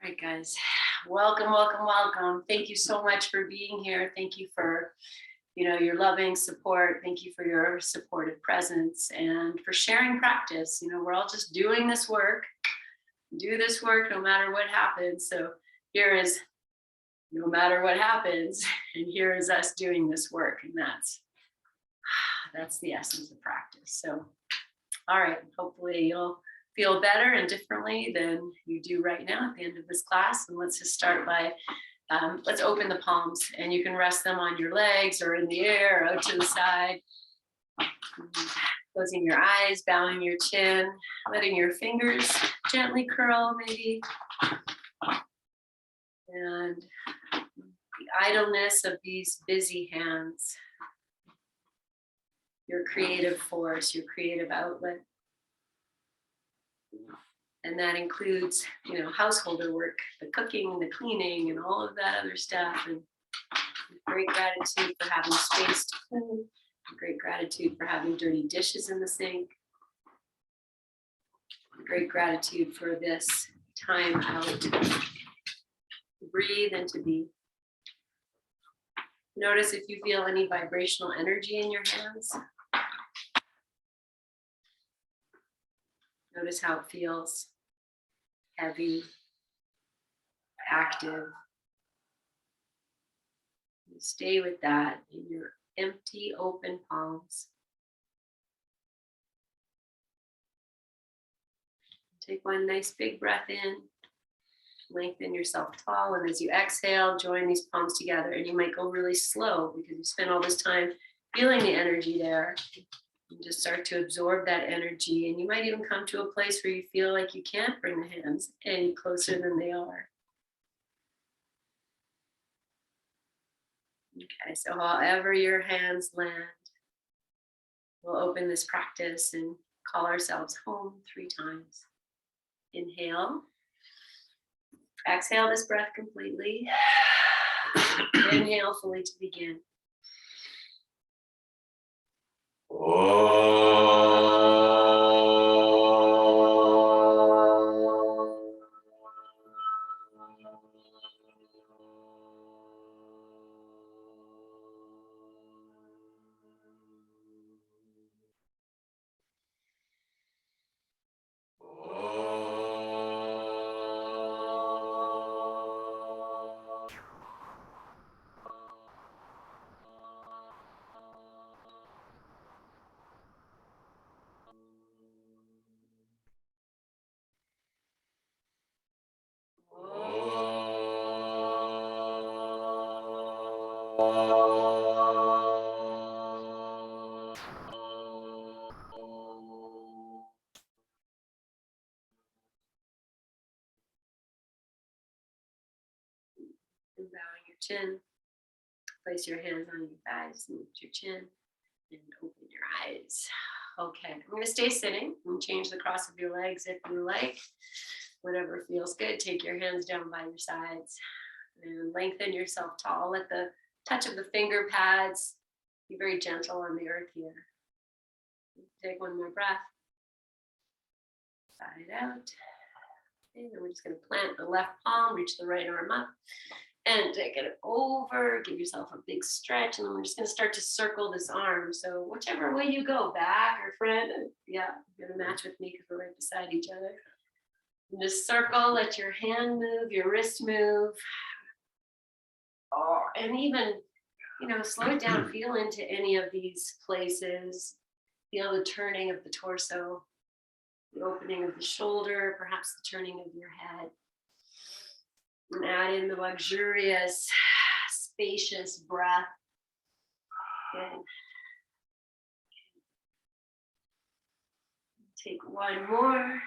right, guys, welcome, welcome, welcome. Thank you so much for being here. Thank you for, your loving support. Thank you for your supportive presence and for sharing practice. We're all just doing this work, do this work no matter what happens. So here is no matter what happens, and here is us doing this work, and that's the essence of practice. So, all right, hopefully you'll feel better and differently than you do right now at the end of this class. And let's just start by, let's open the palms, and you can rest them on your legs or in the air or out to the side. Closing your eyes, bowing your chin, letting your fingers gently curl maybe. And the idleness of these busy hands, your creative force, your creative outlet. And that includes, householder work, the cooking, the cleaning, and all of that other stuff. And great gratitude for having space to clean. Great gratitude for having dirty dishes in the sink. Great gratitude for this time out to breathe and to be. Notice if you feel any vibrational energy in your hands. Notice how it feels. Heavy, active. Stay with that in your empty, open palms. Take one nice big breath in. Lengthen yourself tall, and as you exhale, join these palms together. And you might go really slow because you spent all this time feeling the energy there. And just start to absorb that energy, and you might even come to a place where you feel like you can't bring the hands any closer than they are. Okay, so however your hands land, we'll open this practice and call ourselves home 3 times. Inhale. Exhale this breath completely. Inhale fully to begin. And bowing your chin, place your hands on your thighs, lift your chin, and open your eyes. Okay, I'm going to stay sitting and change the cross of your legs if you like. Whatever feels good. Take your hands down by your sides and lengthen yourself tall. Let the touch of the finger pads be very gentle on the earth here. Take one more breath. Side out. And then we're just going to plant the left palm, reach the right arm up, and take it over. Give yourself a big stretch, and then we're just going to start to circle this arm. So whichever way you go, back or front, yeah, you're going to match with me because we're right beside each other. And just circle, let your hand move, your wrist move. Oh, and even, slow it down. Feel into any of these places. Feel the turning of the torso, the opening of the shoulder, perhaps the turning of your head. And add in the luxurious, spacious breath. And take one more.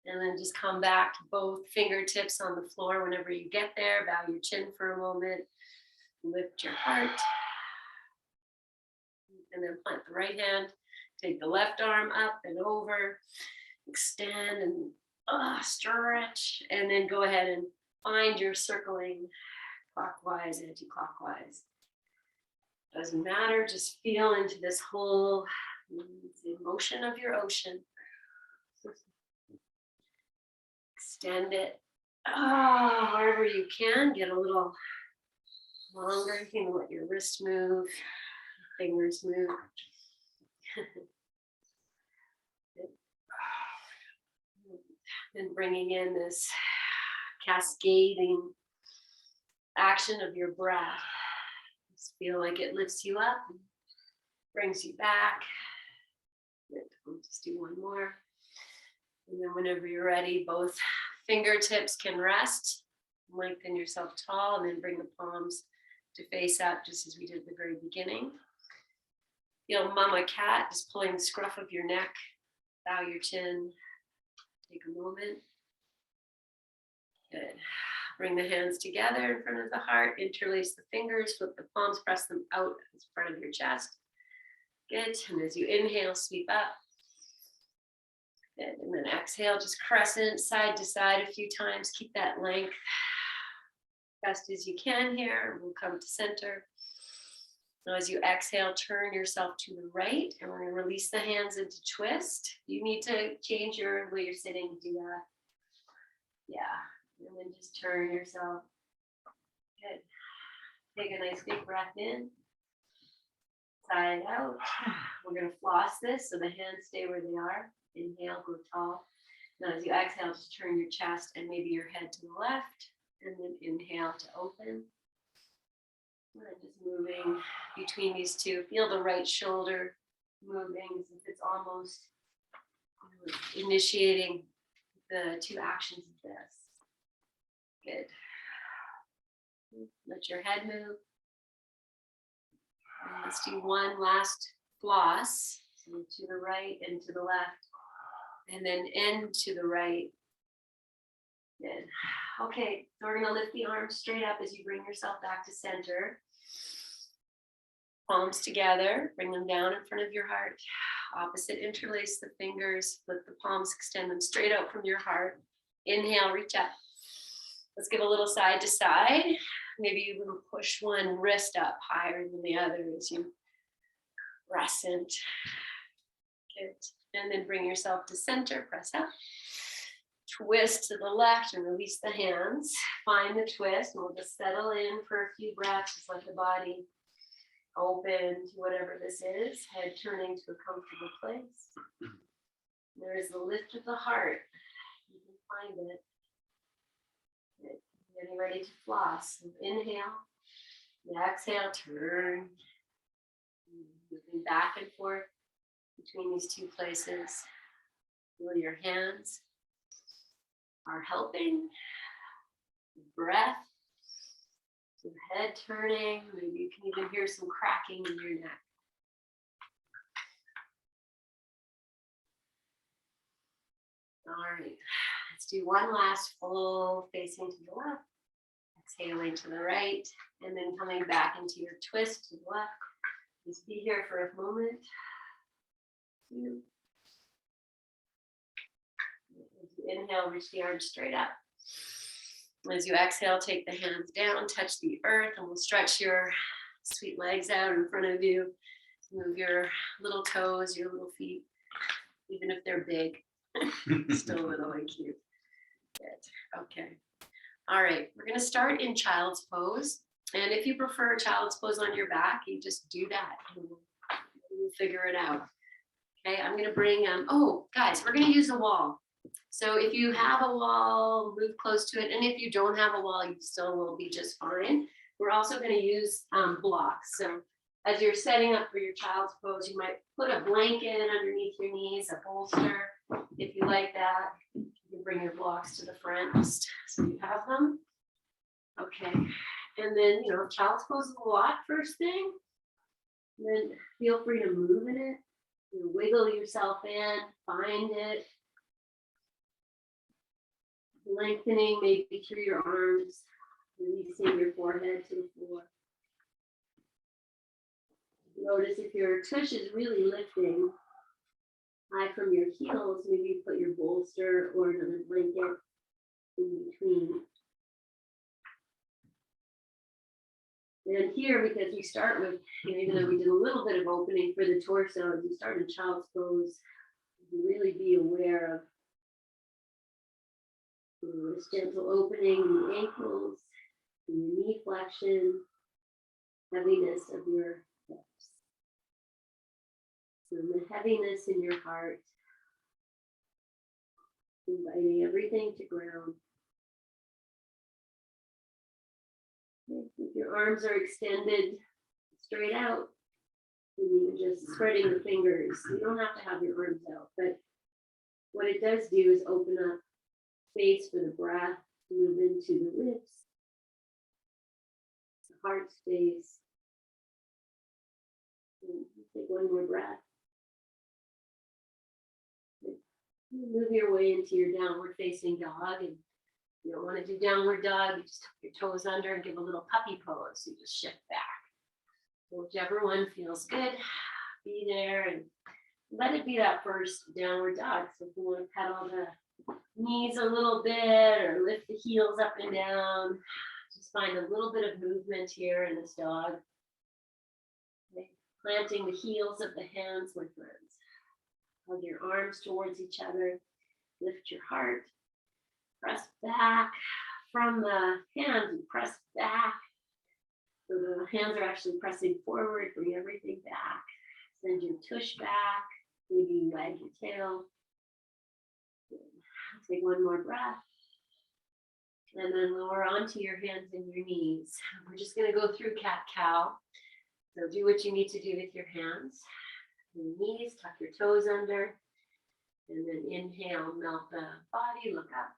And then just come back to both fingertips on the floor whenever you get there. Bow your chin for a moment. Lift your heart. And then plant the right hand. Take the left arm up and over. Extend and stretch. And then go ahead and find your circling clockwise, anti-clockwise. Doesn't matter. Just feel into this whole the motion of your ocean. Extend it. Wherever you can, get a little longer. You can let your wrist move, fingers move. And bringing in this cascading action of your breath. Just feel like it lifts you up, and brings you back. We'll just do one more. And then whenever you're ready, both fingertips can rest. Lengthen yourself tall, and then bring the palms to face up, just as we did at the very beginning. Feel mama cat, just pulling the scruff of your neck. Bow your chin. Take a moment. Good. Bring the hands together in front of the heart. Interlace the fingers. Flip the palms. Press them out in front of your chest. Good. And as you inhale, sweep up. Good. And then exhale, just crescent side to side a few times. Keep that length best as you can here. We'll come to center. Now as you exhale, turn yourself to the right, and we're going to release the hands into twist. You need to change your way you're sitting to do that. Yeah, and then just turn yourself. Good. Take a nice big breath in. Side out. We're going to floss this so the hands stay where they are. Inhale, go tall. Now as you exhale, just turn your chest and maybe your head to the left, and then inhale to open. And just moving between these two. Feel the right shoulder moving as if it's almost initiating the two actions of this. Good. Let your head move. And let's do one last floss. So to the right and to the left. And then end to the right. Good. Okay, so we're going to lift the arms straight up as you bring yourself back to center. Palms together, bring them down in front of your heart. Opposite, interlace the fingers, flip the palms, extend them straight out from your heart. Inhale, reach up. Let's give a little side to side. Maybe you will push one wrist up higher than the other as you crescent. Good. And then bring yourself to center, press up. Twist to the left and release the hands. Find the twist, and we'll just settle in for a few breaths. Just let the body open to whatever this is. Head turning to a comfortable place. There is the lift of the heart. You can find it. Getting ready to floss. So inhale. Exhale, turn. Moving back and forth between these two places. Feel your hands are helping. Breath. So head turning. Maybe you can even hear some cracking in your neck. All right. Let's do one last full facing to the left. Exhaling to the right. And then coming back into your twist to the left. Just be here for a moment. Two. As you inhale, reach the arms straight up. As you exhale, take the hands down, touch the earth, and we'll stretch your sweet legs out in front of you. Move your little toes, your little feet, even if they're big, still little and cute. Good. Okay. All right, we're going to start in child's pose. And if you prefer child's pose on your back, you just do that. And we'll figure it out. Okay, I'm going to bring, guys, we're going to use a wall. So if you have a wall, move close to it. And if you don't have a wall, you still will be just fine. We're also going to use blocks. So as you're setting up for your child's pose, you might put a blanket underneath your knees, a bolster. If you like that, you can bring your blocks to the front just so you have them. Okay. And then, child's pose is a lot first thing. And then feel free to move in it. Wiggle yourself in, find it. Lengthening maybe through your arms, releasing your forehead to the floor. Notice if your tush is really lifting high from your heels, maybe you put your bolster or another blanket in between. And here, because we start with, even though we did a little bit of opening for the torso, as you start in child's pose, really be aware of This gentle opening in the ankles, in your knee flexion, heaviness of your hips. And the heaviness in your heart, inviting everything to ground. If your arms are extended straight out, and you're just spreading the fingers. You don't have to have your arms out, but what it does do is open up space for the breath to move into the ribs, the heart space. And take one more breath. Move your way into your downward facing dog. And you don't want to do downward dog, you just tuck your toes under and give a little puppy pose. You just shift back. Whichever one feels good, be there and let it be that first downward dog. So if you want to pedal the knees a little bit or lift the heels up and down, just find a little bit of movement here in this dog. Okay. Planting the heels of the hands, my friends. Hug your arms towards each other. Lift your heart. Press back from the hands and press back. So the hands are actually pressing forward. Bring everything back. Send your tush back. Maybe wag your tail. Take one more breath. And then lower onto your hands and your knees. We're just going to go through cat-cow. So do what you need to do with your hands. Your knees, tuck your toes under. And then inhale, melt the body, look up.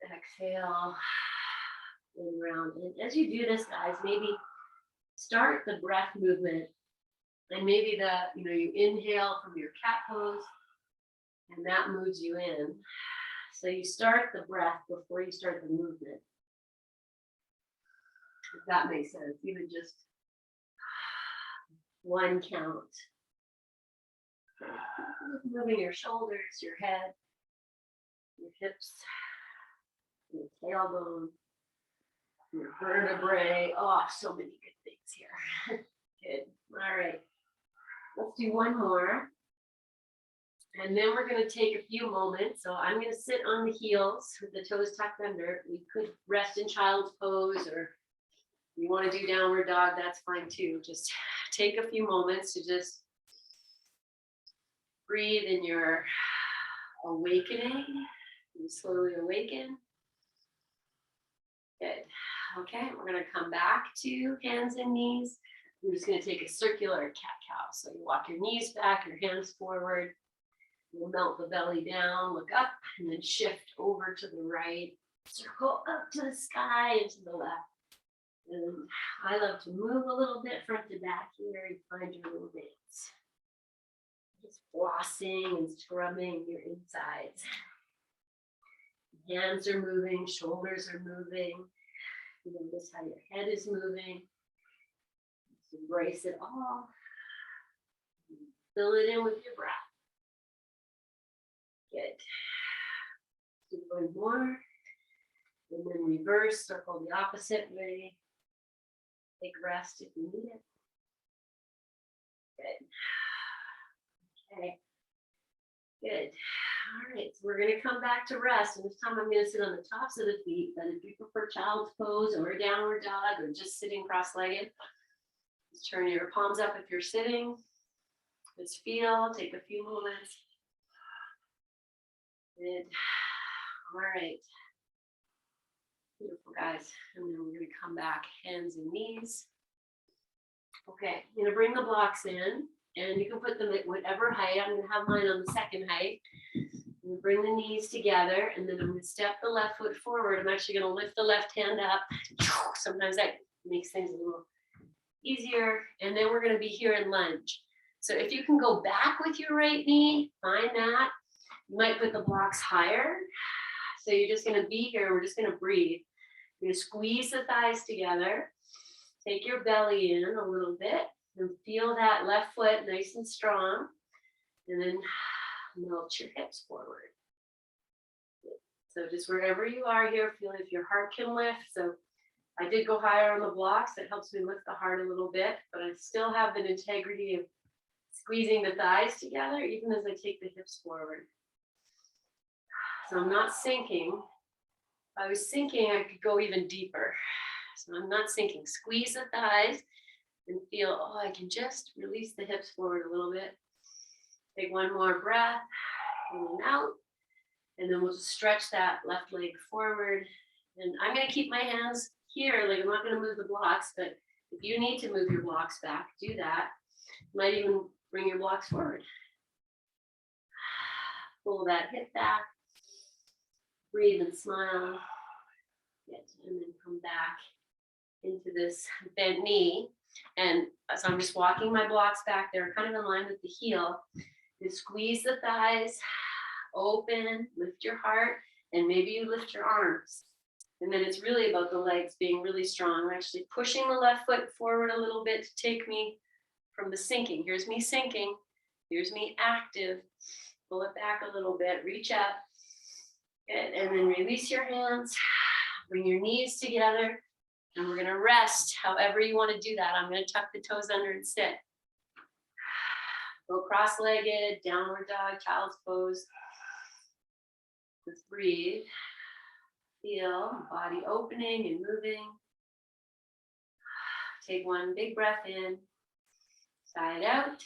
Exhale, and round. And as you do this, guys, maybe start the breath movement. And maybe you inhale from your cat pose, and that moves you in. So you start the breath before you start the movement. If that makes sense, even just one count. Moving your shoulders, your head, your hips, your tailbone, your vertebrae. Oh, so many good things here. Good. All right. Let's do one more. And then we're going to take a few moments. So I'm going to sit on the heels with the toes tucked under. We could rest in child's pose, or if you want to do downward dog, that's fine too. Just take a few moments to just breathe in your awakening. You slowly awaken. Good. Okay, we're going to come back to hands and knees. We're just going to take a circular cat-cow. So you walk your knees back, your hands forward. We'll melt the belly down, look up, and then shift over to the right. Circle up to the sky and to the left. And I love to move a little bit front to back here and find your little dance. Just flossing and scrubbing your insides. Hands are moving, shoulders are moving. You notice how your head is moving. Just embrace it all. Fill it in with your breath. Good. Do one more. And then reverse, circle the opposite way. Take rest if you need it. Good. Okay. Good. All right, so we're going to come back to rest. And this time I'm going to sit on the tops of the feet. But if you prefer child's pose or a downward dog or just sitting cross-legged, just turn your palms up if you're sitting. Just feel, take a few moments. Good. All right. Beautiful, guys. And then we're going to come back, hands and knees. Okay, I'm going to bring the blocks in. And you can put them at whatever height. I'm going to have mine on the second height. I'm going to bring the knees together, and then I'm going to step the left foot forward. I'm actually going to lift the left hand up. Sometimes that makes things a little easier. And then we're going to be here in lunge. So if you can go back with your right knee, find that. You might put the blocks higher. So you're just going to be here. We're just going to breathe. You're going to squeeze the thighs together. Take your belly in a little bit. And feel that left foot nice and strong. And then melt your hips forward. So just wherever you are here, feel if your heart can lift. So I did go higher on the blocks. That helps me lift the heart a little bit. But I still have the integrity of squeezing the thighs together, even as I take the hips forward. So I'm not sinking. If I was sinking, I could go even deeper. So I'm not sinking. Squeeze the thighs and feel, oh, I can just release the hips forward a little bit. Take one more breath, in and out. And then we'll just stretch that left leg forward. And I'm going to keep my hands here. Like I'm not going to move the blocks, but if you need to move your blocks back, do that. You might even bring your blocks forward. Pull that hip back. Breathe and smile. And then come back into this bent knee. And so I'm just walking my blocks back there, kind of in line with the heel. You squeeze the thighs, open, lift your heart, and maybe you lift your arms. And then it's really about the legs being really strong. I'm actually pushing the left foot forward a little bit to take me from the sinking. Here's me sinking. Here's me active. Pull it back a little bit, reach up. Good. And then release your hands. Bring your knees together. And we're going to rest however you want to do that. I'm going to tuck the toes under and sit. Go cross-legged, downward dog, child's pose. Let's breathe. Feel body opening and moving. Take one big breath in, sigh it out.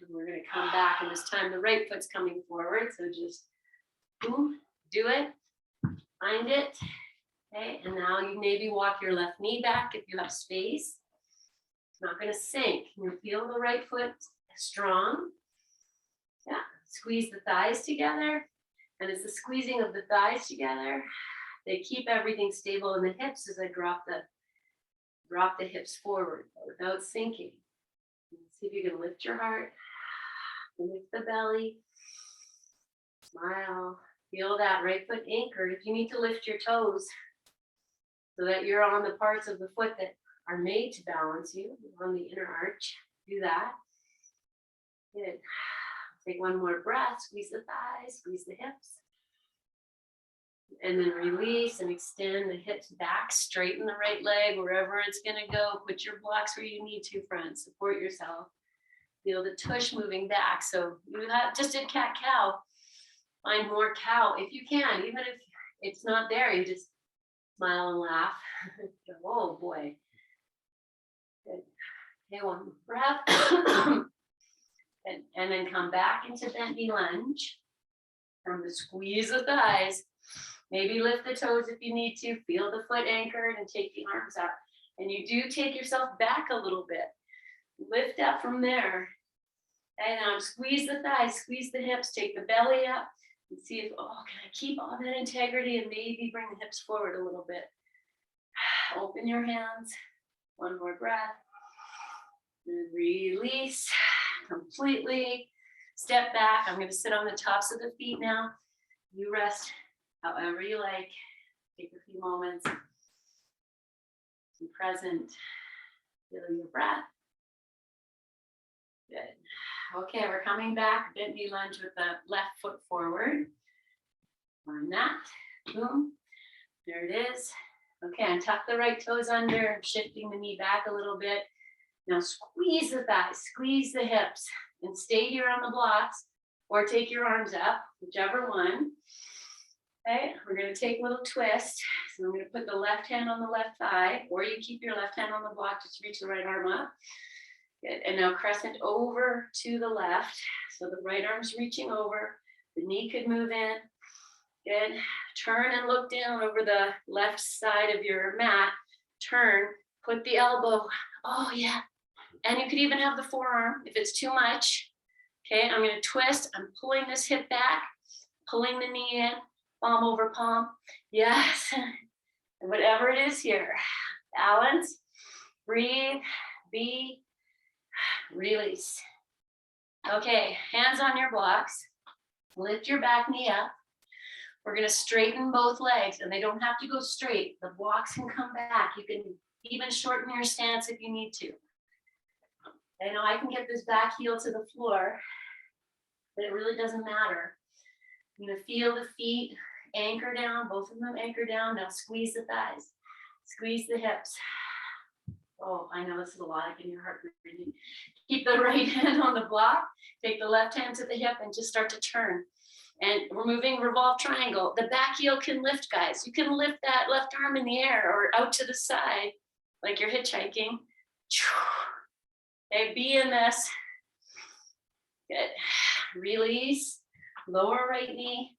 And we're going to come back, and this time the right foot's coming forward. So just boom, do it, find it. Okay, and now you maybe walk your left knee back if you have space. It's not going to sink. You feel the right foot strong. Yeah, squeeze the thighs together. And it's the squeezing of the thighs together. They keep everything stable in the hips as I drop the hips forward without sinking. See if you can lift your heart, lift the belly, smile, feel that right foot anchored. If you need to lift your toes so that you're on the parts of the foot that are made to balance you on the inner arch, do that. Good. Take one more breath, squeeze the thighs, squeeze the hips. And then release and extend the hips back, straighten the right leg wherever it's going to go. Put your blocks where you need to, friends. Support yourself. Feel the tush moving back. So you just did cat-cow. Find more cow if you can. Even if it's not there, you just smile and laugh. Oh, boy. Good. Okay, one more breath. and then come back into bent knee lunge. From the squeeze the thighs. Maybe lift the toes if you need to. Feel the foot anchored and take the arms up. And you do take yourself back a little bit. Lift up from there. And now squeeze the thighs, squeeze the hips, take the belly up. And see if, oh, can I keep all that integrity and maybe bring the hips forward a little bit. Open your hands. One more breath. And release completely. Step back. I'm going to sit on the tops of the feet now. You rest however you like. Take a few moments. Be present. Feel your breath. Good. Okay, we're coming back. Bent knee lunge with the left foot forward. Find that. Boom. There it is. Okay, and tuck the right toes under. I'm shifting the knee back a little bit. Now squeeze the thighs, squeeze the hips, and stay here on the blocks, or take your arms up, whichever one. Okay, we're going to take a little twist. So I'm going to put the left hand on the left thigh, or you keep your left hand on the block, just reach the right arm up. Good. And now crescent over to the left. So the right arm's reaching over. The knee could move in. Good. Turn and look down over the left side of your mat. Turn, put the elbow. Oh, yeah. And you could even have the forearm if it's too much. Okay, I'm going to twist. I'm pulling this hip back, pulling the knee in, palm over palm. Yes. And whatever it is here, balance, breathe, be, release. Okay, hands on your blocks. Lift your back knee up. We're going to straighten both legs, and they don't have to go straight. The blocks can come back. You can even shorten your stance if you need to. I know I can get this back heel to the floor, but it really doesn't matter. I'm going to feel the feet anchor down, both of them anchor down. Now squeeze the thighs, squeeze the hips. Oh, I know this is a lot. I can hear heart breathing. Keep the right hand on the block. Take the left hand to the hip and just start to turn. And we're moving revolve triangle. The back heel can lift, guys. You can lift that left arm in the air or out to the side, like you're hitchhiking. Okay, be in this. Good. Release, lower right knee,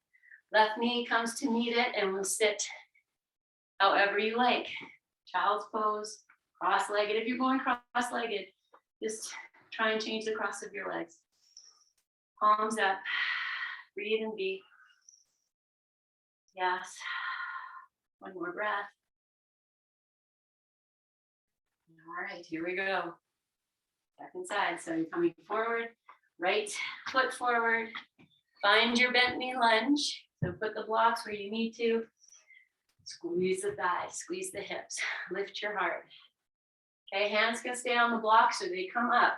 left knee comes to meet it, and we'll sit however you like. Child's pose, cross-legged. If you're going cross-legged, just try and change the cross of your legs. Palms up. Breathe and be. Yes. One more breath. All right, here we go. Second side. So you're coming forward, right foot forward. Find your bent knee lunge. So put the blocks where you need to. Squeeze the thighs, squeeze the hips, lift your heart. Okay, hands can stay on the block so they come up.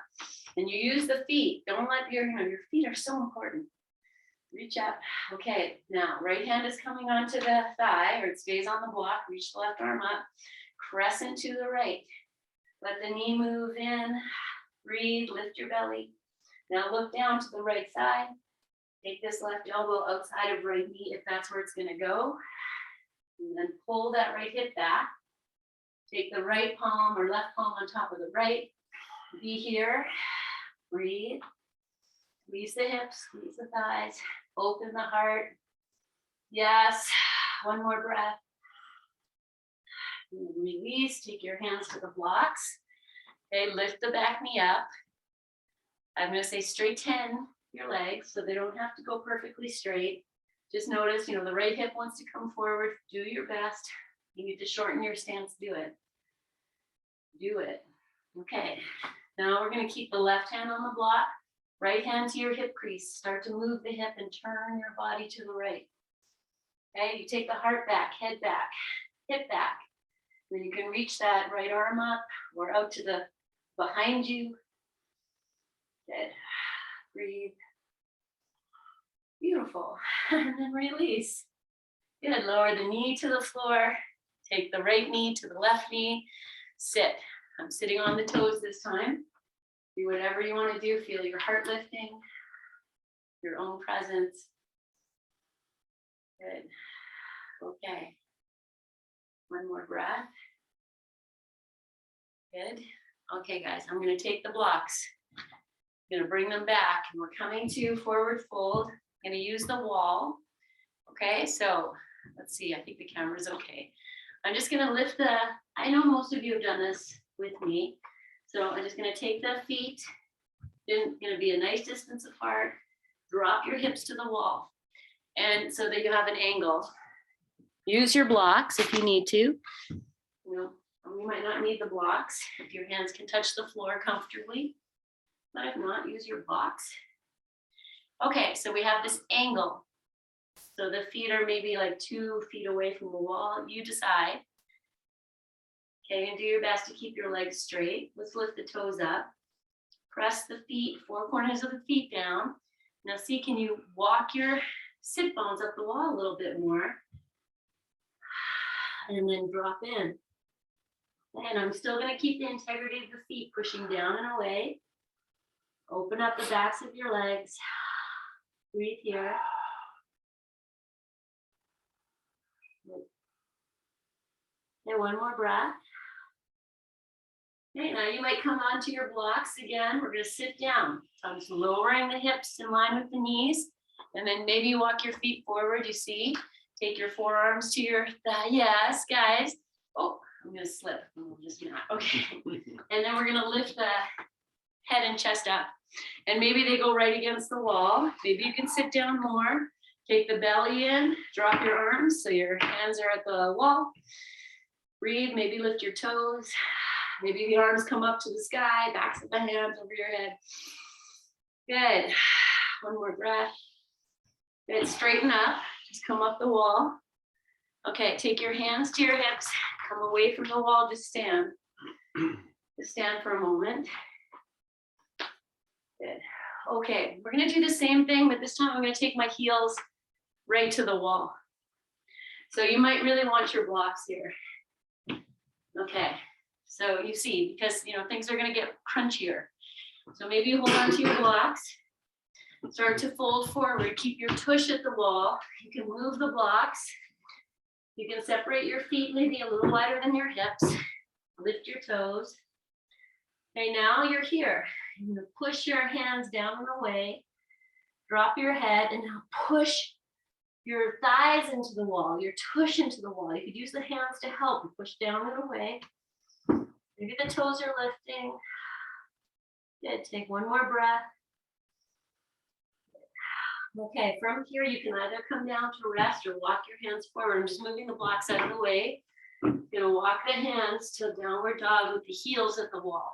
And you use the feet. Don't let your feet are so important. Reach up. Okay, now right hand is coming onto the thigh, or it stays on the block. Reach the left arm up. Crescent to the right. Let the knee move in. Breathe, lift your belly. Now look down to the right side. Take this left elbow outside of right knee if that's where it's going to go. And then pull that right hip back. Take the right palm or left palm on top of the right. Be here. Breathe. Squeeze the hips, squeeze the thighs. Open the heart. Yes. One more breath. And release. Take your hands to the blocks. Okay, lift the back knee up. I'm going to say straighten your legs so they don't have to go perfectly straight. Just notice, the right hip wants to come forward. Do your best. You need to shorten your stance. Do it. Do it. Okay. Now we're going to keep the left hand on the block. Right hand to your hip crease. Start to move the hip and turn your body to the right. Okay, you take the heart back, head back, hip back. Then you can reach that right arm up or out to the behind you. Good. Breathe. Beautiful. And then release. Good. Lower the knee to the floor. Take the right knee to the left knee. Sit. I'm sitting on the toes this time. Do whatever you want to do. Feel your heart lifting, your own presence. Good. Okay. One more breath. Good. Okay, guys, I'm going to take the blocks. I'm going to bring them back, and we're coming to forward fold. I'm going to use the wall. Okay, so let's see. I think the camera's okay. I'm just going to lift I know most of you have done this with me. So I'm just going to take the feet, going to be a nice distance apart, drop your hips to the wall, and so that you have an angle. Use your blocks if you need to. You might not need the blocks if your hands can touch the floor comfortably, but if not, use your blocks. Okay, so we have this angle. So the feet are maybe like 2 feet away from the wall. You decide. Okay, and do your best to keep your legs straight. Let's lift the toes up. Press the feet, 4 corners of the feet down. Now see, can you walk your sit bones up the wall a little bit more? And then drop in. And I'm still going to keep the integrity of the feet pushing down and away. Open up the backs of your legs. Breathe here. And one more breath. Okay, now you might come onto your blocks again. We're going to sit down. So I'm just lowering the hips in line with the knees. And then maybe you walk your feet forward, you see. Take your forearms to your thigh. Yes, guys. Oh, I'm going to slip. Just not. Okay. And then we're going to lift the head and chest up. And maybe they go right against the wall. Maybe you can sit down more. Take the belly in. Drop your arms so your hands are at the wall. Breathe. Maybe lift your toes. Maybe the arms come up to the sky. Backs of the hands over your head. Good. One more breath. Good. Straighten up. Just come up the wall. Okay, take your hands to your hips. Come away from the wall. Just stand. Just stand for a moment. Good. Okay, we're going to do the same thing, but this time I'm going to take my heels right to the wall. So you might really want your blocks here. Okay, so you see, because things are going to get crunchier. So maybe you hold on to your blocks. Start to fold forward. Keep your tush at the wall. You can move the blocks. You can separate your feet maybe a little wider than your hips. Lift your toes. Okay, now you're here. You're gonna push your hands down and away. Drop your head and now push your thighs into the wall, your tush into the wall. You could use the hands to help. Push down and away. Maybe the toes are lifting. Good, take one more breath. Okay, from here you can either come down to rest or walk your hands forward. I'm just moving the blocks out of the way. You're gonna walk the hands to downward dog with the heels at the wall.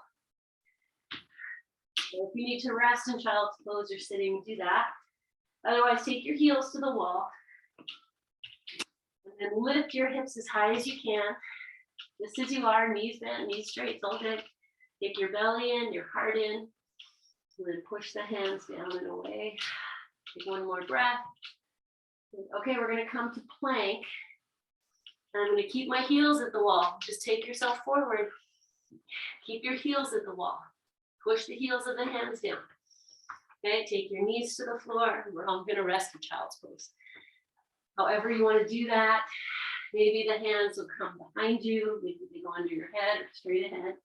So if you need to rest in child's pose or sitting, do that. Otherwise, take your heels to the wall. And then lift your hips as high as you can. Just as you are, knees bent, knees straight, it's all good. Take your belly in, your heart in. And then push the hands down and away. Take one more breath. Okay, we're gonna come to plank. And I'm gonna keep my heels at the wall. Just take yourself forward. Keep your heels at the wall. Push the heels of the hands down. Okay, take your knees to the floor. We're all gonna rest in child's pose. However you wanna do that, maybe the hands will come behind you. Maybe they go under your head or straight ahead.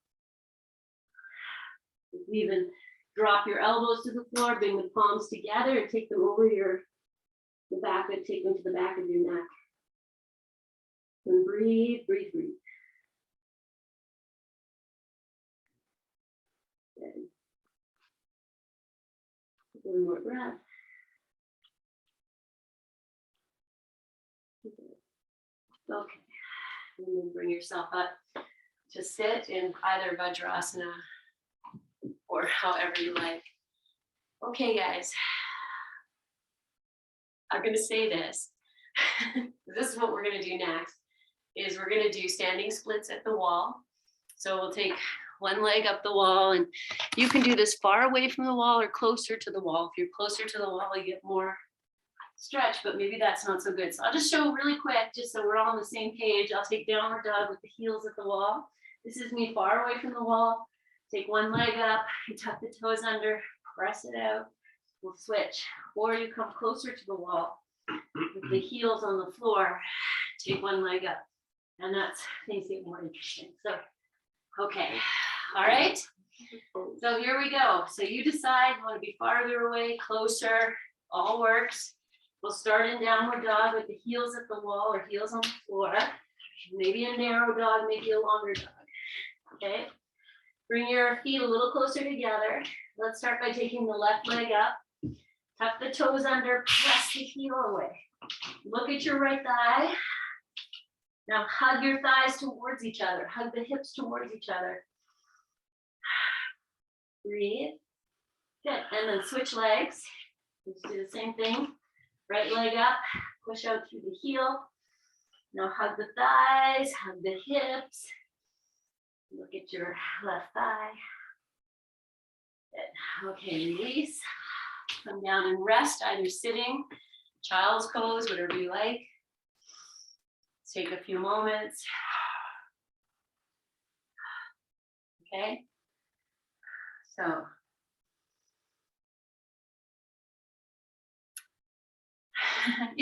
Even drop your elbows to the floor, bring the palms together and take them over the back, and take them to the back of your neck. And breathe, breathe, breathe. Good. One more breath. Okay. And then bring yourself up to sit in either Vajrasana or however you like. Okay, guys. I'm going to say this. This is what we're going to do next. Is we're going to do standing splits at the wall. So we'll take one leg up the wall, and you can do this far away from the wall or closer to the wall. If you're closer to the wall, you get more stretch, but maybe that's not so good. So I'll just show really quick, just so we're all on the same page. I'll take downward dog with the heels at the wall. This is me far away from the wall. Take one leg up, you tuck the toes under, press it out. We'll switch. Or you come closer to the wall with the heels on the floor, take one leg up. And that's, things get more interesting. So, okay, all right. So here we go. So you decide, you want to be farther away, closer, all works. We'll start in downward dog with the heels at the wall or heels on the floor. Maybe a narrow dog, maybe a longer dog. Okay. Bring your feet a little closer together. Let's start by taking the left leg up. Tuck the toes under, press the heel away. Look at your right thigh. Now hug your thighs towards each other. Hug the hips towards each other. Breathe. Good. And then switch legs. Let's do the same thing. Right leg up, push out through the heel. Now hug the thighs, hug the hips. Look at your left thigh. Good. Okay, release. Come down and rest, either sitting, child's pose, whatever you like. Take a few moments. Okay. So.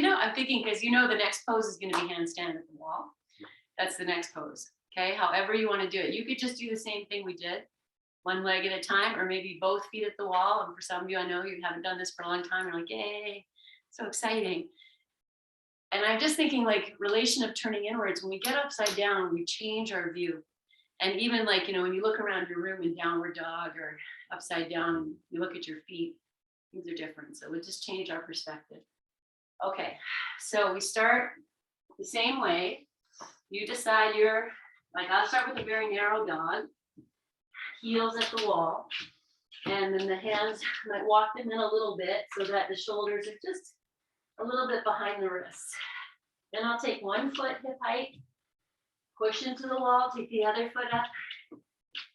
I'm thinking, because the next pose is going to be handstand at the wall. That's the next pose. Okay, however you want to do it. You could just do the same thing we did, one leg at a time, or maybe both feet at the wall. And for some of you, I know you haven't done this for a long time. You're like, yay, so exciting. And I'm just thinking, like, relation of turning inwards. When we get upside down, we change our view. And even like, when you look around your room in downward dog or upside down, and you look at your feet, things are different. So we'll just change our perspective. Okay, so we start the same way. You decide I'll start with a very narrow dog, heels at the wall, and then the hands, I might walk them in a little bit so that the shoulders are just a little bit behind the wrists. Then I'll take one foot hip height, push into the wall, take the other foot up,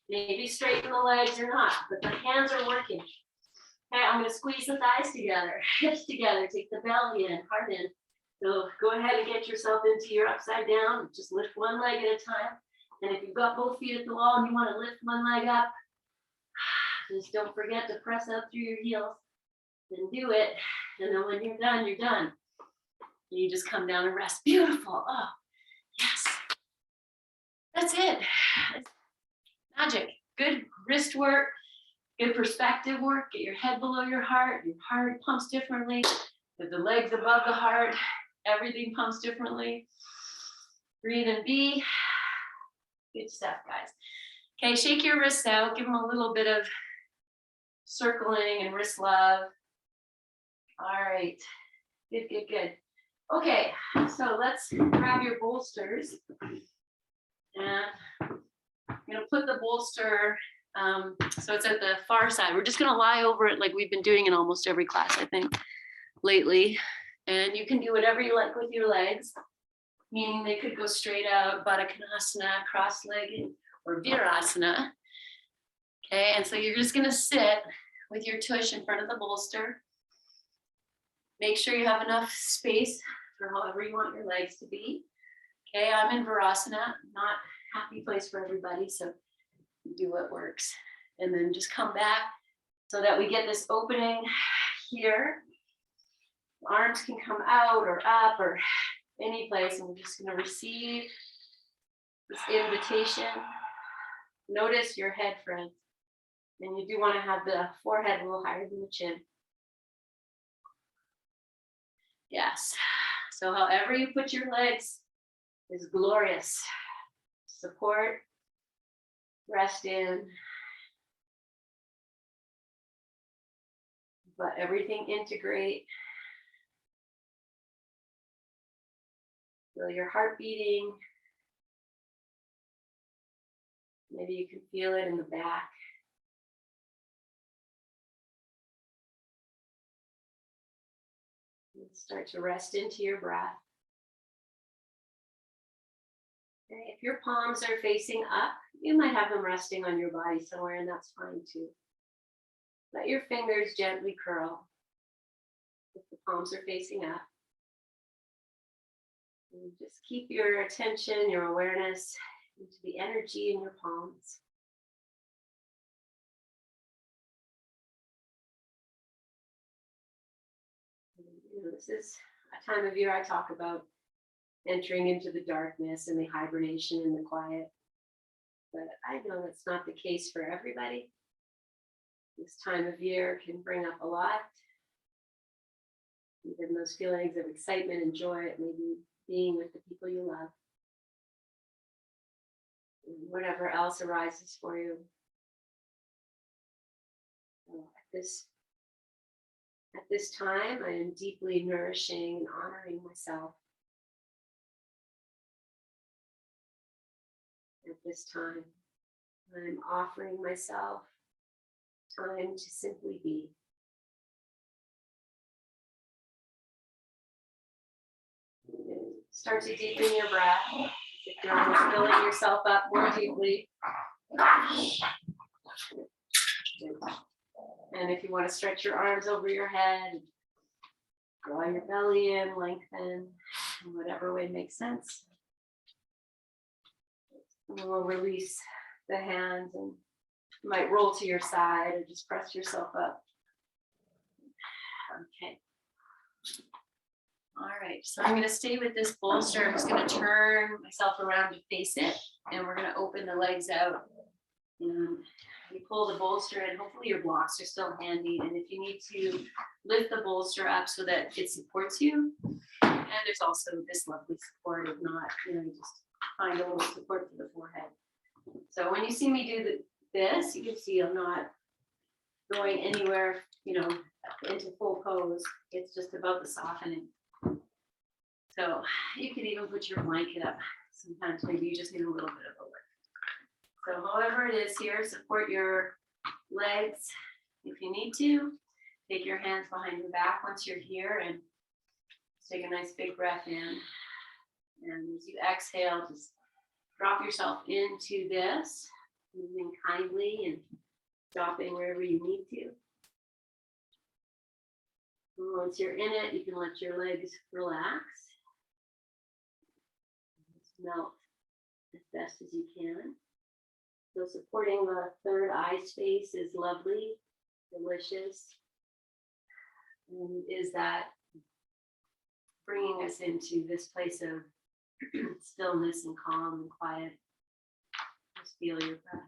maybe straighten the legs or not, but the hands are working. Okay, I'm going to squeeze the thighs together, hips together, take the belly in, heart in. So go ahead and get yourself into your upside down. Just lift one leg at a time. And if you've got both feet at the wall and you want to lift one leg up, just don't forget to press up through your heels. Then do it. And then when you're done, you're done. You just come down and rest. Beautiful. Oh, yes. That's it. It's magic. Good wrist work, good perspective work. Get your head below your heart. Your heart pumps differently. With the legs above the heart, everything pumps differently. Breathe and be. Good stuff, guys. Okay, shake your wrists out. Give them a little bit of circling and wrist love. All right. Good, good, good. Okay, so let's grab your bolsters. And I'm going to put the bolster, so it's at the far side. We're just going to lie over it like we've been doing in almost every class, I think, lately. And you can do whatever you like with your legs, meaning they could go straight out, Baddha Konasana, cross-legged, or Virasana. Okay, and so you're just going to sit with your tush in front of the bolster. Make sure you have enough space for however you want your legs to be. Okay, I'm in Virasana, not happy place for everybody, so do what works. And then just come back so that we get this opening here. Arms can come out or up or any place, and we're just going to receive this invitation. Notice your head, friends. And you do want to have the forehead a little higher than the chin. Yes. So however you put your legs is glorious. Support, rest in, but everything integrate. Feel your heart beating. Maybe you can feel it in the back. And start to rest into your breath. Okay, if your palms are facing up, you might have them resting on your body somewhere, and that's fine too. Let your fingers gently curl if the palms are facing up. And just keep your attention, your awareness into the energy in your palms. You know, this is a time of year I talk about entering into the darkness and the hibernation and the quiet. But I know that's not the case for everybody. This time of year can bring up a lot. Even those feelings of excitement and joy at maybe being with the people you love. And whatever else arises for you. So at this time, I am deeply nourishing and honoring myself. At this time, I'm offering myself time to simply be. Start to deepen your breath. If you're almost filling yourself up more deeply. And if you want to stretch your arms over your head, draw your belly in, lengthen, in whatever way makes sense. And we'll release the hands, and you might roll to your side or just press yourself up. Okay. All right, so I'm going to stay with this bolster. I'm just going to turn myself around to face it, and we're going to open the legs out. And you pull the bolster in. Hopefully your blocks are still handy. And if you need to lift the bolster up so that it supports you, and there's also this lovely support. If not, just find a little support for the forehead. So when you see me do this, you can see I'm not going anywhere, into full pose. It's just about the softening. So you can even put your blanket up. Sometimes maybe you just need a little bit of a lift. So however it is here, support your legs if you need to. Take your hands behind your back once you're here, and take a nice big breath in. And as you exhale, just drop yourself into this, moving kindly and stopping wherever you need to. And once you're in it, you can let your legs relax. Just melt as best as you can. So supporting the third eye space is lovely, delicious. is that bringing us into this place of stillness and calm and quiet. Just feel your breath.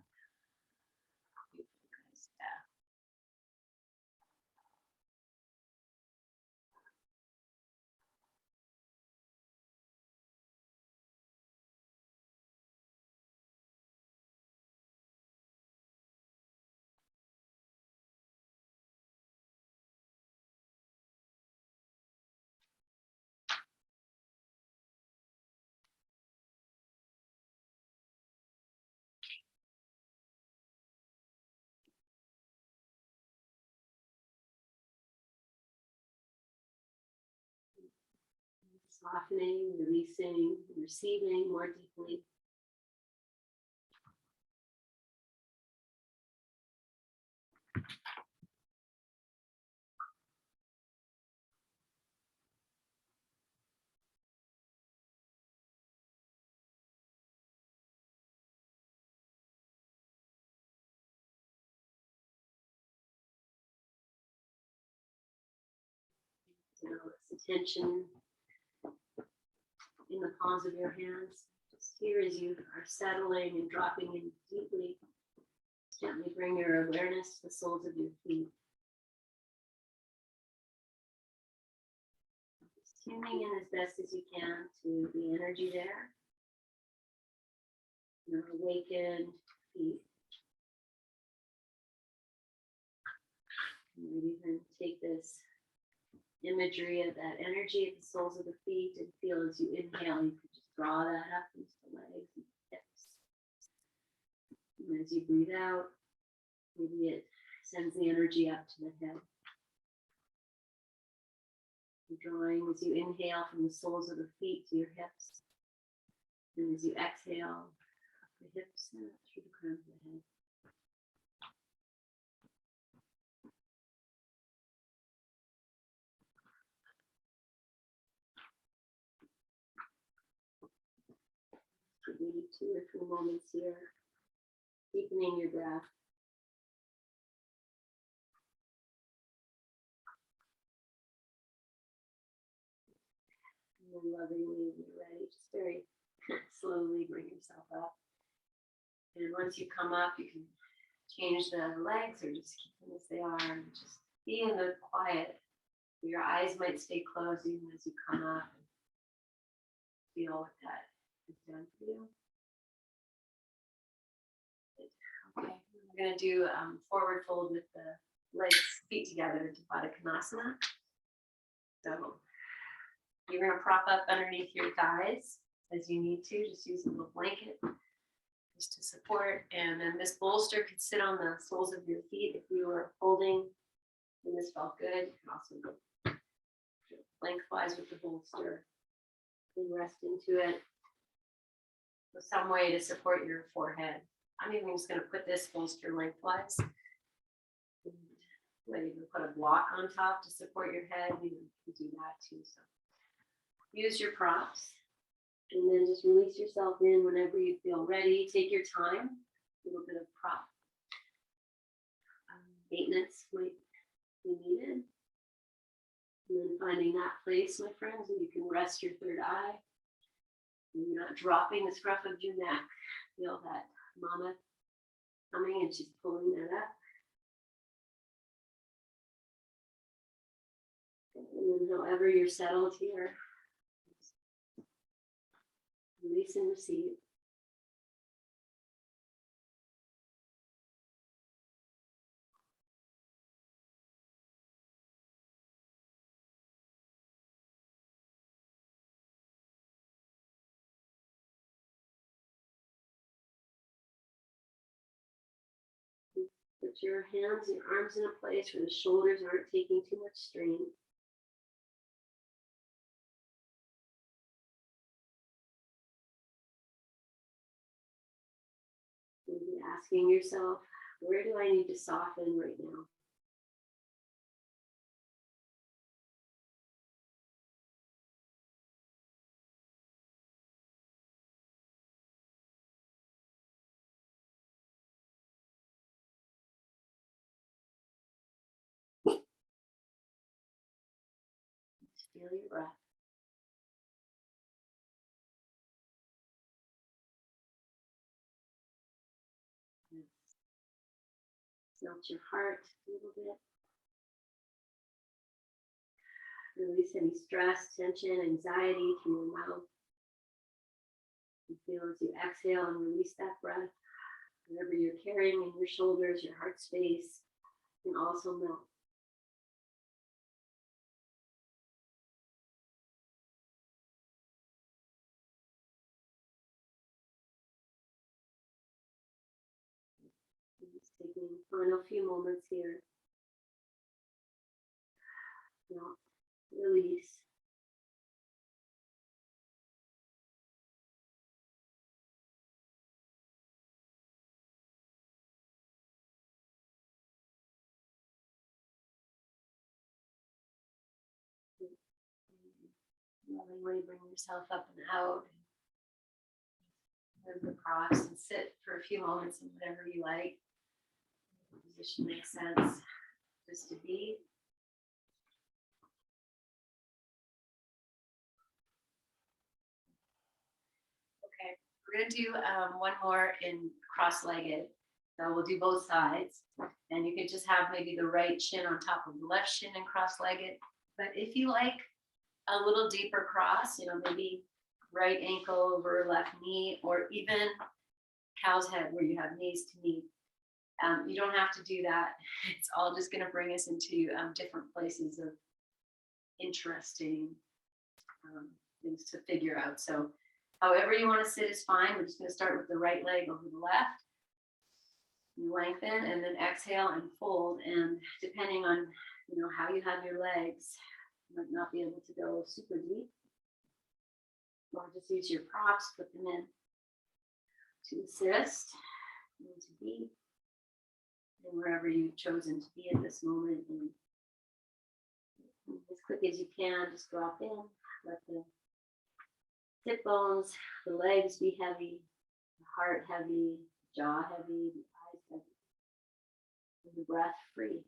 Softening, releasing, receiving more deeply. It's the tension in the palms of your hands. Just here as you are settling and dropping in deeply. Gently bring your awareness to the soles of your feet. Just tuning in as best as you can to the energy there. Your awakened feet. And even take this imagery of that energy at the soles of the feet and feel as you inhale, you could just draw that up into the legs and hips. And as you breathe out, maybe it sends the energy up to the head. You're drawing as you inhale from the soles of the feet to your hips. And as you exhale, up the hips and up through the crown of the head. Maybe 2 or 3 moments here, deepening your breath. And then lovingly, when you're ready, just very slowly bring yourself up. And once you come up, you can change the legs or just keep them as they are and just be in the quiet. Your eyes might stay closed even as you come up and feel what that has done for you. Okay, we're going to do forward fold with the legs, feet together, Uttanasana. So you're going to prop up underneath your thighs as you need to. Just use a little blanket just to support. And then this bolster could sit on the soles of your feet if you were holding and this felt good. You can also go lengthwise with the bolster and rest into it with some way to support your forehead. I'm even just going to put this bolster lengthwise. Maybe even put a block on top to support your head. You can do that too. So use your props and then just release yourself in whenever you feel ready. Take your time. A little bit of prop maintenance might be needed. And then finding that place, my friends, where you can rest your third eye. And you're not dropping the scruff of your neck. Feel that mama coming and she's pulling that up. And then however you're settled here, release and receive. Put your hands and arms in a place where the shoulders aren't taking too much strain. Maybe asking yourself, where do I need to soften right now? feel your breath. Melt your heart a little bit. Release any stress, tension, anxiety from your mouth. You feel as you exhale and release that breath, whatever you're carrying in your shoulders, your heart space, can also melt. Just taking the final few moments here. Melt, release. Lovingly bring yourself up and out. Move across and sit for a few moments in whatever you like. The position makes sense just to be. Okay, we're going to do one more in cross-legged. So we'll do both sides. And you could just have maybe the right shin on top of the left shin and cross-legged. But if you like a little deeper cross, maybe right ankle over left knee, or even cow's head where you have knees to knee. You don't have to do that. It's all just going to bring us into different places of interesting things to figure out. So however you want to sit is fine. We're just going to start with the right leg over the left. You lengthen and then exhale and fold. And depending on how you have your legs, you might not be able to go super deep. Or just use your props, put them in to assist, and to be, and wherever you've chosen to be at this moment. And as quick as you can, just drop in, let the hip bones, the legs be heavy, the heart heavy, jaw heavy, the eyes heavy, and the breath free.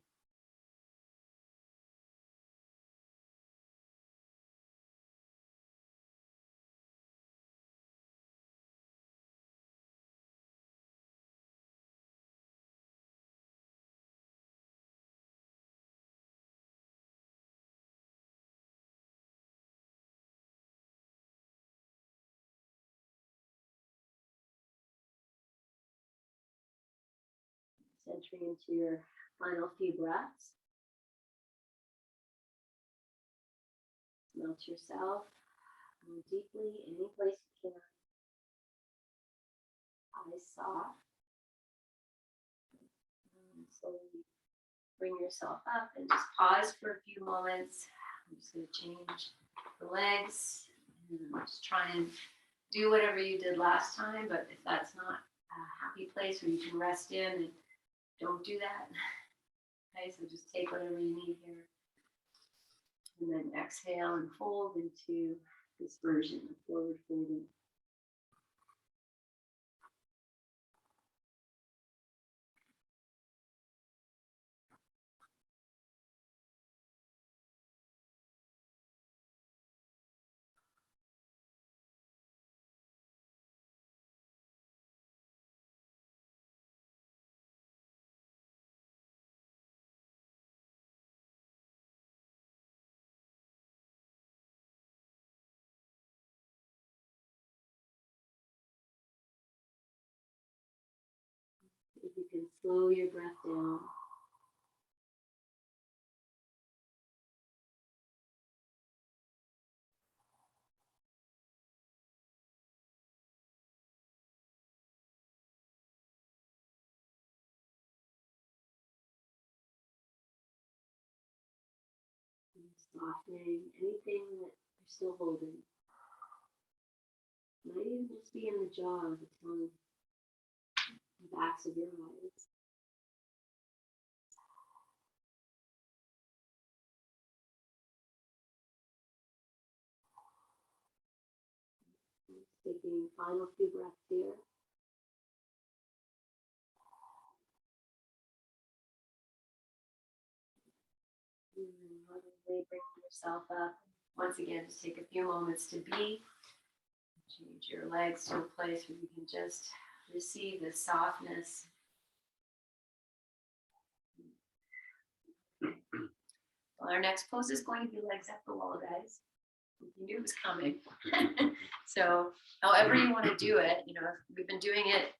Entering into your final few breaths. Melt yourself more deeply, any place you can. Eyes soft. And slowly bring yourself up and just pause for a few moments. I'm just going to change the legs and just try and do whatever you did last time. But if that's not a happy place where you can rest in, and don't do that. Okay, so just take whatever you need here. And then exhale and fold into this version of forward folding. If you can slow your breath down. And softening anything that you're still holding. Might even just be in the jaw, the tongue, the backs of your eyes. Taking final few breaths here. And then lovingly bring yourself up. Once again, just take a few moments to be. Change your legs to a place where you can just receive the softness. Well, our next pose is going to be legs up the wall, guys. You knew it was coming. So however you want to do it, we've been doing it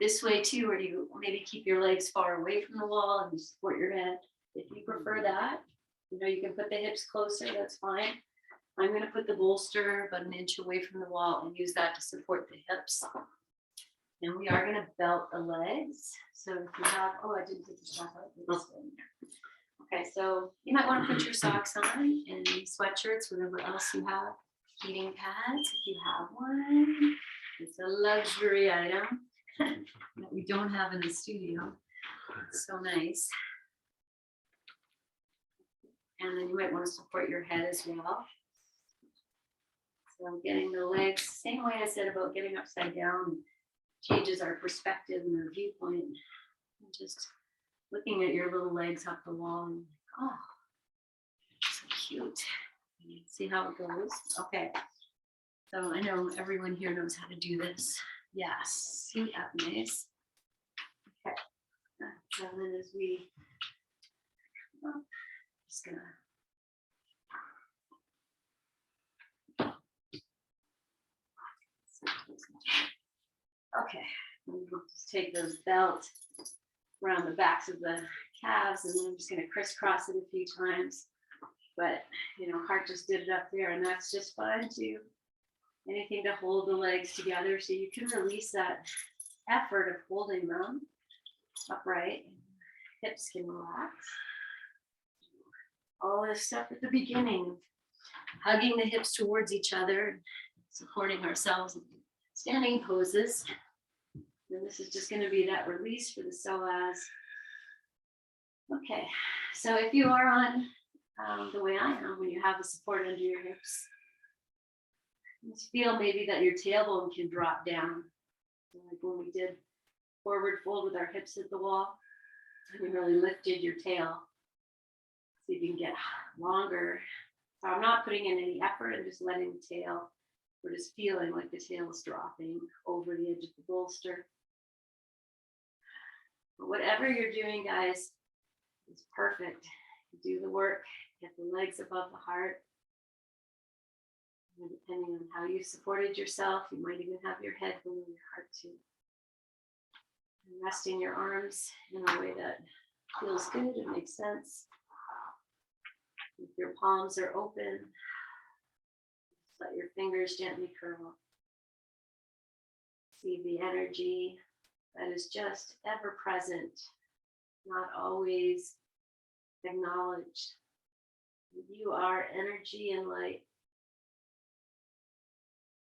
this way too, where you maybe keep your legs far away from the wall and support your head. If you prefer that, you can put the hips closer, that's fine. I'm going to put the bolster about an inch away from the wall and use that to support the hips. And we are going to belt the legs. So if you have, I didn't take the sock out. Okay, so you might want to put your socks on and sweatshirts, whatever else you have. Heating pads, if you have one. It's a luxury item that we don't have in the studio. It's so nice. And then you might want to support your head as well. So getting the legs, same way I said about getting upside down, changes our perspective and our viewpoint. And just looking at your little legs up the wall and so cute. See how it goes? Okay. So I know everyone here knows how to do this. Yes. See, nice. Okay. So then as we, just gonna. Okay. We'll just take those belts around the backs of the calves, and then I'm just going to crisscross it a few times. But Hart just did it up there, and that's just fine too. Anything to hold the legs together so you can release that effort of holding them upright. Hips can relax. All this stuff at the beginning, hugging the hips towards each other, supporting ourselves in standing poses. And this is just going to be that release for the psoas. Okay, so if you are on the way I am, when you have the support under your hips, just feel maybe that your tailbone can drop down. Like when we did forward fold with our hips at the wall, and you really lifted your tail. See if you can get longer. So I'm not putting in any effort, I'm just letting the tail, we're just feeling like the tail is dropping over the edge of the bolster. But whatever you're doing, guys, is perfect. Do the work, get the legs above the heart. And depending on how you supported yourself, you might even have your head below your heart too. And resting your arms in a way that feels good and makes sense. If your palms are open, just let your fingers gently curl. See the energy that is just ever present, not always acknowledged. You are energy and light.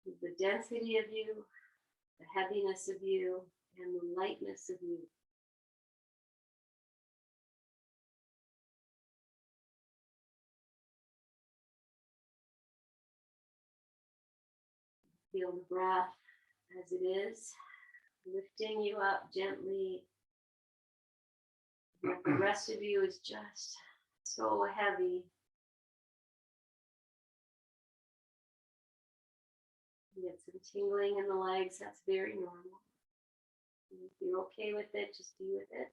The density of you, the heaviness of you, and the lightness of you. Feel the breath as it is, lifting you up gently. And the rest of you is just so heavy. You get some tingling in the legs, that's very normal. And if you're okay with it, just be with it.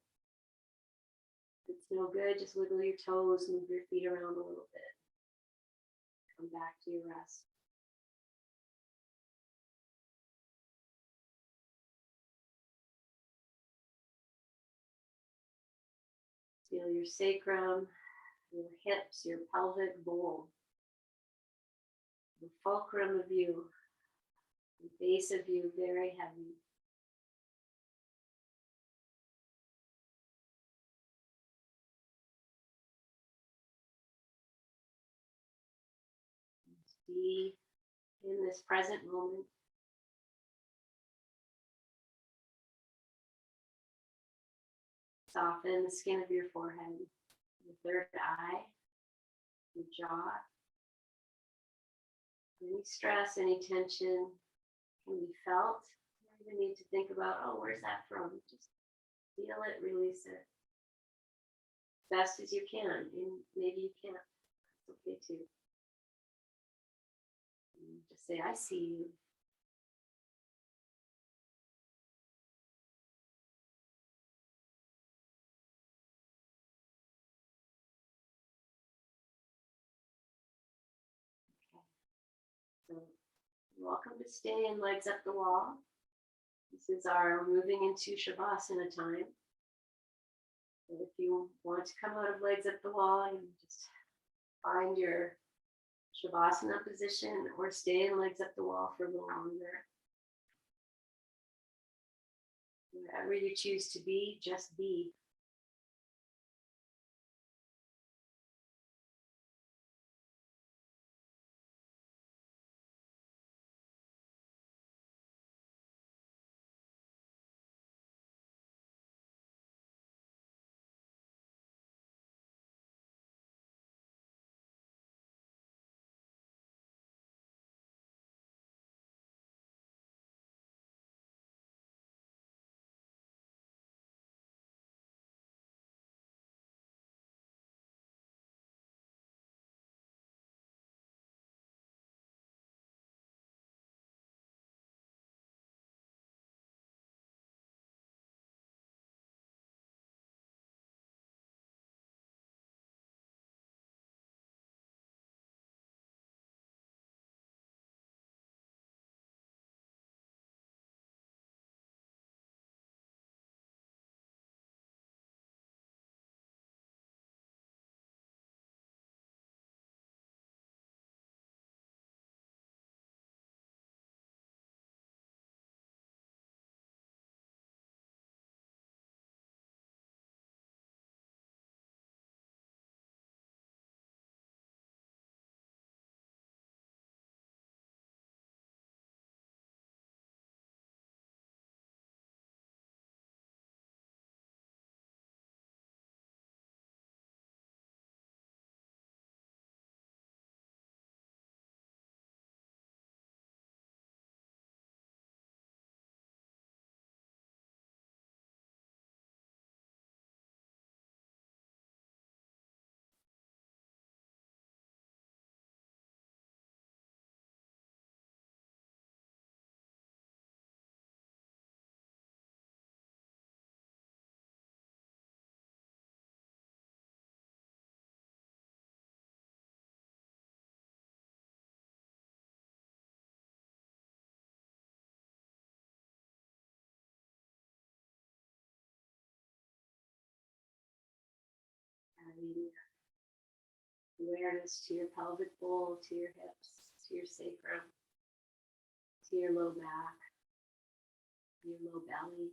If it's no good, just wiggle your toes, move your feet around a little bit. Come back to your rest. Feel your sacrum, your hips, your pelvic bowl, the fulcrum of you, the base of you, very heavy. Just be in this present moment. Soften the skin of your forehead, your third eye, your jaw. Any stress, any tension can be felt. You don't even need to think about, where's that from? Just feel it, release it. Best as you can, and maybe you can't. It's okay too. Just say, I see you. So you're welcome to stay in legs up the wall. This is our moving into Shavasana time. So if you want to come out of legs up the wall, you just find your Shavasana position or stay in legs up the wall for a little longer. Wherever you choose to be, just be. Adding awareness to your pelvic bowl, to your hips, to your sacrum, to your low back, your low belly.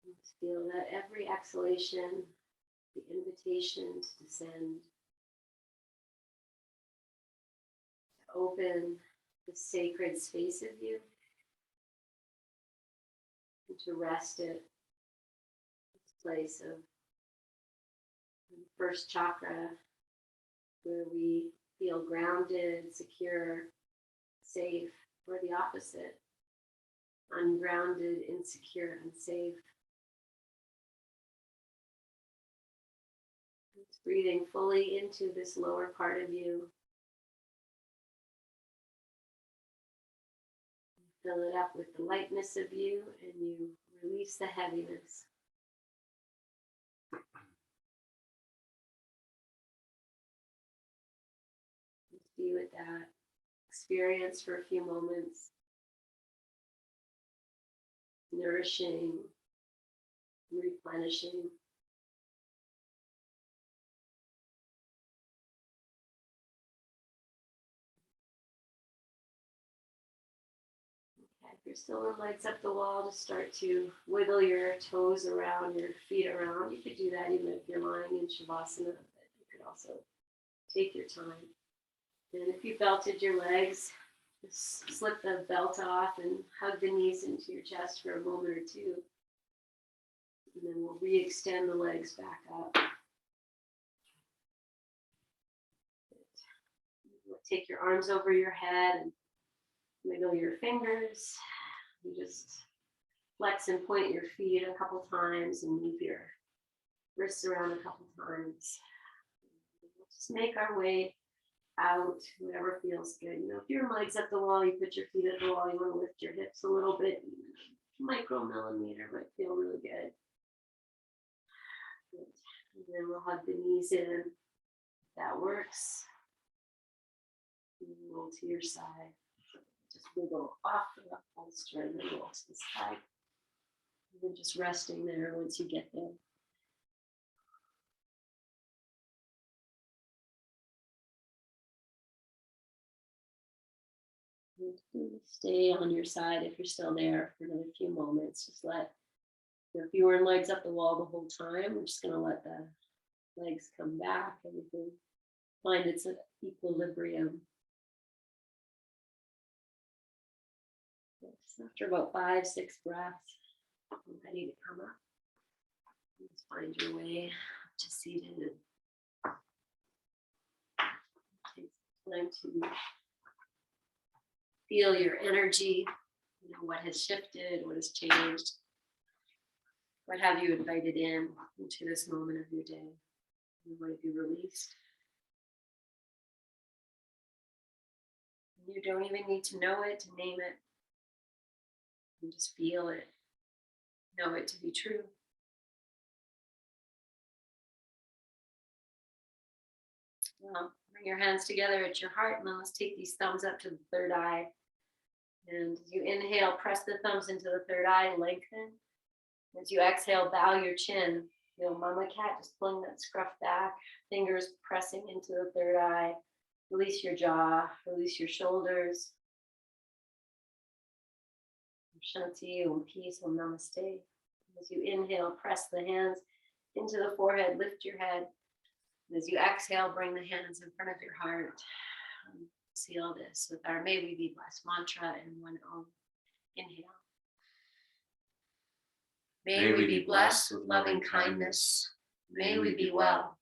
Just feel that every exhalation, the invitation to descend, to open the sacred space of you, and to rest it, this place of the first chakra, where we feel grounded, secure, safe, or the opposite, ungrounded, insecure, unsafe. It's breathing fully into this lower part of you. Fill it up with the lightness of you, and you release the heaviness. Just be with that experience for a few moments, nourishing, replenishing. Okay, if you're still in legs up the wall, just start to wiggle your toes around, your feet around. You could do that even if you're lying in Shavasana, but you could also take your time. And if you belted your legs, just slip the belt off and hug the knees into your chest for a moment or two. And then we'll re-extend the legs back up. Take your arms over your head and wiggle your fingers. You just flex and point your feet a couple times and move your wrists around a couple times. We'll just make our way out, whatever feels good. You know, if your leg's up the wall, you put your feet at the wall, you want to lift your hips a little bit. Micromillimeter might feel really good. Good. And then we'll hug the knees in. If that works. Roll to your side. Just wiggle off the bolster and then roll to the side. And then just resting there once you get there. Stay on your side if you're still there for another few moments. Just let, if you were in legs up the wall the whole time, we're just going to let the legs come back and we can find its equilibrium. Just after about 5-6 breaths, I'm ready to come up. Just find your way up to seated. Take time to feel your energy, you know, what has shifted, what has changed, what have you invited into this moment of your day, and what have you released. You don't even need to know it, to name it. You just feel it, know it to be true. Well, bring your hands together at your heart, and then let's take these thumbs up to the third eye. And as you inhale, press the thumbs into the third eye, lengthen. As you exhale, bow your chin. Feel mama cat, just pulling that scruff back, fingers pressing into the third eye. Release your jaw, release your shoulders. Shanti, Om peace, Om namaste. As you inhale, press the hands into the forehead, lift your head. And as you exhale, bring the hands in front of your heart. Seal this with our May We Be Blessed mantra and one Om. Inhale. May we be blessed with loving kindness. May we be well.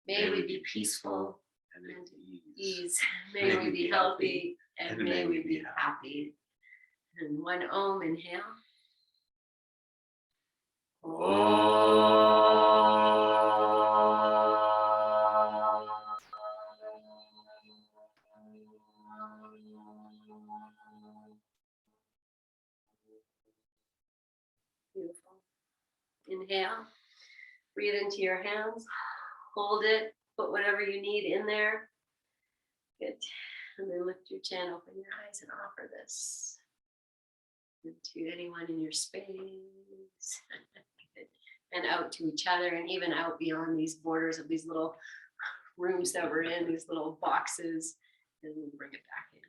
May we be peaceful and at ease. May we be healthy and may we be happy. And one Om, inhale. Beautiful. Inhale. Breathe into your hands. Hold it. Put whatever you need in there. Good. And then lift your chin, open your eyes, and offer this to anyone in your space. And out to each other, and even out beyond these borders of these little rooms that we're in, these little boxes, and we'll bring it back in.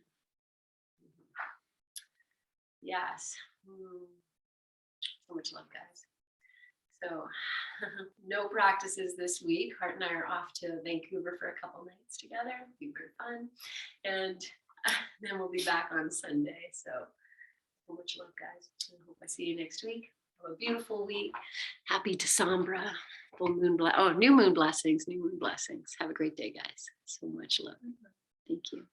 Yes. So much love, guys. So no practices this week. Hart and I are off to Vancouver for a couple nights together. It'll be very fun. And then we'll be back on Sunday. So much love, guys. I hope I see you next week. Have a beautiful week. Happy December. Full moon new moon blessings. Have a great day, guys. So much love. Thank you.